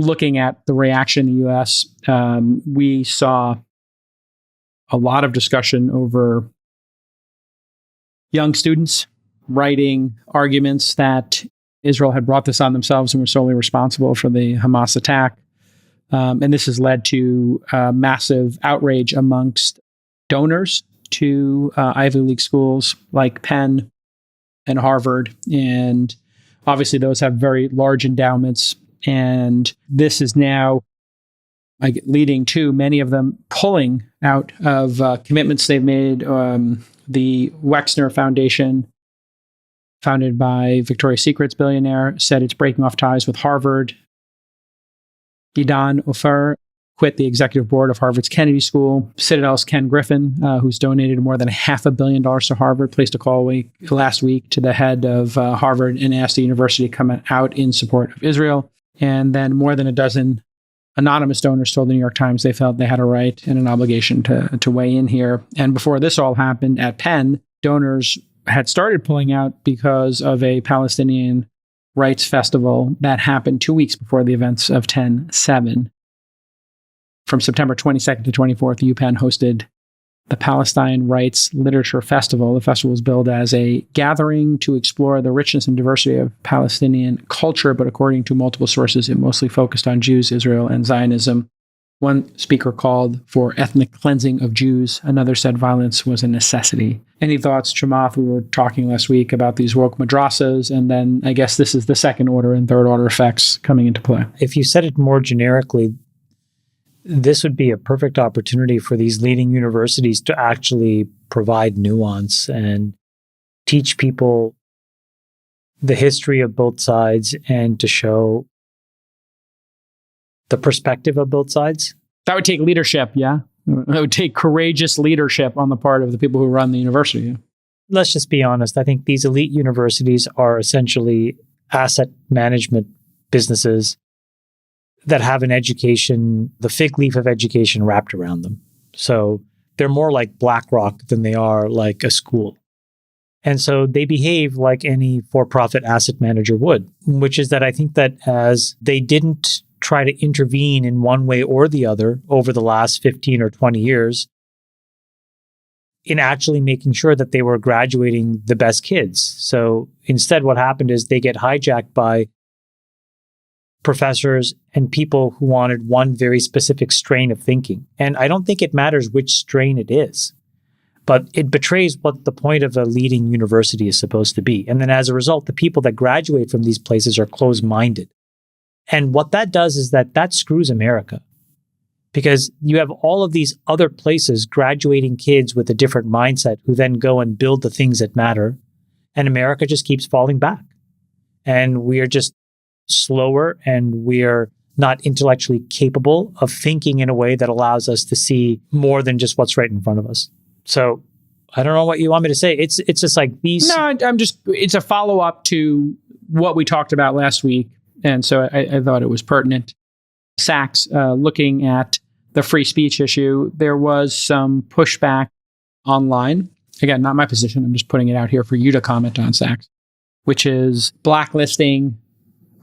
looking at the reaction in the U.S., we saw a lot of discussion over young students writing arguments that Israel had brought this on themselves and were solely responsible for the Hamas attack. And this has led to massive outrage amongst donors to Ivy League schools like Penn and Harvard. And obviously those have very large endowments. And this is now leading to many of them pulling out of commitments they've made. The Wexner Foundation, founded by Victoria's Secret's billionaire, said it's breaking off ties with Harvard. Idan Ofer quit the executive board of Harvard's Kennedy School. Citadel's Ken Griffin, who's donated more than $500 million to Harvard, placed a call last week to the head of Harvard and asked the university to come out in support of Israel. And then more than a dozen anonymous donors told the New York Times they felt they had a right and an obligation to weigh in here. And before this all happened at Penn, donors had started pulling out because of a Palestinian rights festival that happened 2 weeks before the events of 10/7. From September 22nd to 24th, UPenn hosted the Palestine Rights Literature Festival. The festival was billed as a gathering to explore the richness and diversity of Palestinian culture, but according to multiple sources, it mostly focused on Jews, Israel, and Zionism. One speaker called for ethnic cleansing of Jews. Another said violence was a necessity. Any thoughts, Chamath? We were talking last week about these woke madrasas, and then I guess this is the second order and third order effects coming into play. If you said it more generically, this would be a perfect opportunity for these leading universities to actually provide nuance and teach people the history of both sides and to show the perspective of both sides. That would take leadership, yeah? That would take courageous leadership on the part of the people who run the university. Let's just be honest. I think these elite universities are essentially asset management businesses that have an education, the fig leaf of education wrapped around them. So they're more like BlackRock than they are like a school. And so they behave like any for-profit asset manager would, which is that I think that as they didn't try to intervene in one way or the other over the last 15 or 20 years in actually making sure that they were graduating the best kids. So instead, what happened is they get hijacked by professors and people who wanted one very specific strain of thinking. And I don't think it matters which strain it is, but it betrays what the point of a leading university is supposed to be. And then as a result, the people that graduate from these places are closed-minded. And what that does is that screws America, because you have all of these other places graduating kids with a different mindset who then go and build the things that matter. And America just keeps falling back. And we are just slower, and we are not intellectually capable of thinking in a way that allows us to see more than just what's right in front of us. So I don't know what you want me to say. It's just like these. No, it's a follow-up to what we talked about last week. And so I thought it was pertinent. Sachs, looking at the free speech issue, there was some pushback online. Again, not my position. I'm just putting it out here for you to comment on, Sachs, which is blacklisting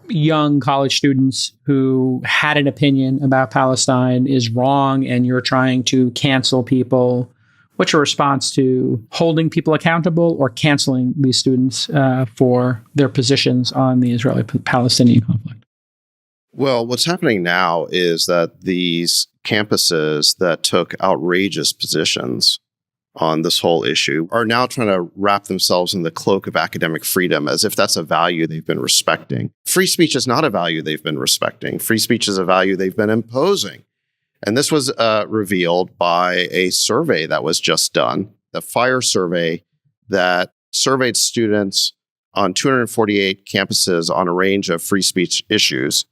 young college students who had an opinion about Palestine is wrong, and you're trying to cancel people. What's your response to holding people accountable or canceling these students for their positions on the Israeli-Palestinian conflict? Well, what's happening now is that these campuses that took outrageous positions on this whole issue are now trying to wrap themselves in the cloak of academic freedom as if that's a value they've been respecting. Free speech is not a value they've been respecting. Free speech is a value they've been imposing. And this was revealed by a survey that was just done, the FIRE survey that surveyed students on 248 campuses on a range of free speech issues.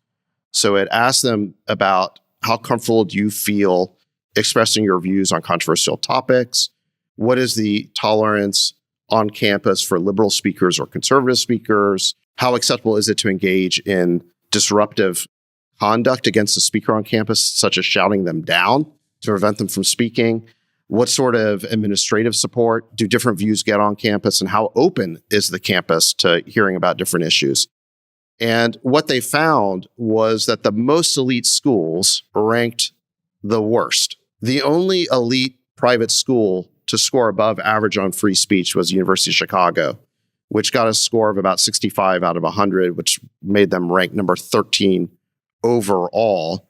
So it asked them about how comfortable do you feel expressing your views on controversial topics? What is the tolerance on campus for liberal speakers or conservative speakers? How acceptable is it to engage in disruptive conduct against a speaker on campus, such as shouting them down to prevent them from speaking? What sort of administrative support do different views get on campus, and how open is the campus to hearing about different issues? And what they found was that the most elite schools ranked the worst. The only elite private school to score above average on free speech was the University of Chicago, which got a score of about 65 out of 100, which made them rank number 13 overall.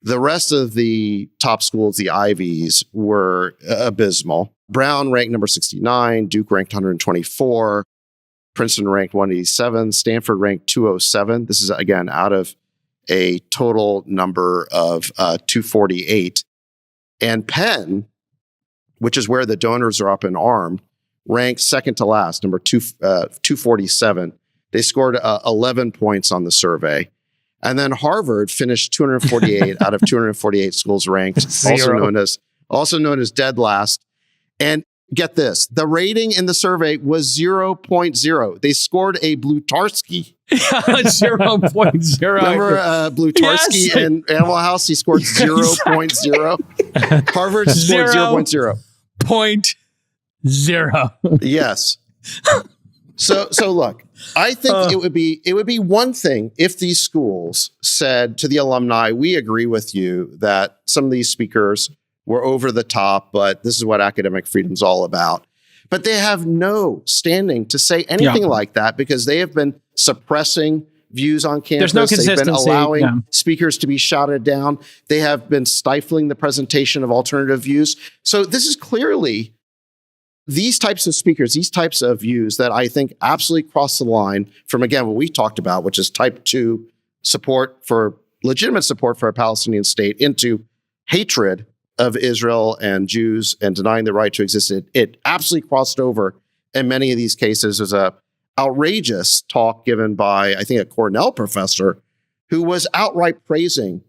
The rest of the top schools, the Ivies, were abysmal. Brown ranked number 69, Duke ranked 124, Princeton ranked 187, Stanford ranked 207. This is, again, out of a total number of 248. And Penn, which is where the donors are up in arms, ranked second to last, number 247. They scored 11 points on the survey. And then Harvard finished 248 out of 248 schools ranked, also known as dead last. And get this, the rating in the survey was 0.0. They scored a Blutarski. 0.0. Remember Blutarski Yes. in Animal House? He scored 0.0. Harvard scored 0.0. 0.0. Yes. So look, I think it would be one thing if these schools said to the alumni, we agree with you that some of these speakers were over the top, but this is what academic freedom's all about. But they have no standing to say anything like that because they have been suppressing views on campus. There's no consistency. They've been allowing speakers to be shouted down. They have been stifling the presentation of alternative views. So this is clearly these types of speakers, these types of views that I think absolutely cross the line from, again, what we talked about, which is type 2 legitimate support for a Palestinian state, into hatred of Israel and Jews and denying the right to exist. It absolutely crossed over in many of these cases. There's a outrageous talk given by, I think, a Cornell professor who was outright praising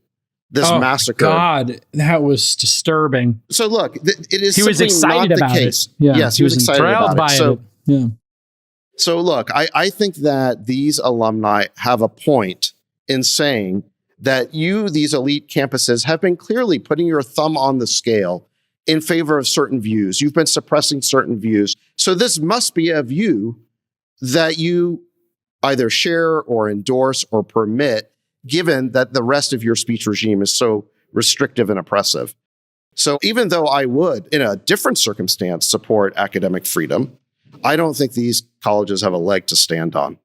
this massacre. God, that was disturbing. So look, it is he was excited not about the case. it. Yeah, yes, he was excited about it. So look, I think that these alumni have a point in saying that these elite campuses, have been clearly putting your thumb on the scale in favor of certain views. You've been suppressing certain views. So this must be a view that you either share or endorse or permit, given that the rest of your speech regime is so restrictive and oppressive. So even though I would, in a different circumstance, support academic freedom, I don't think these colleges have a leg to stand on.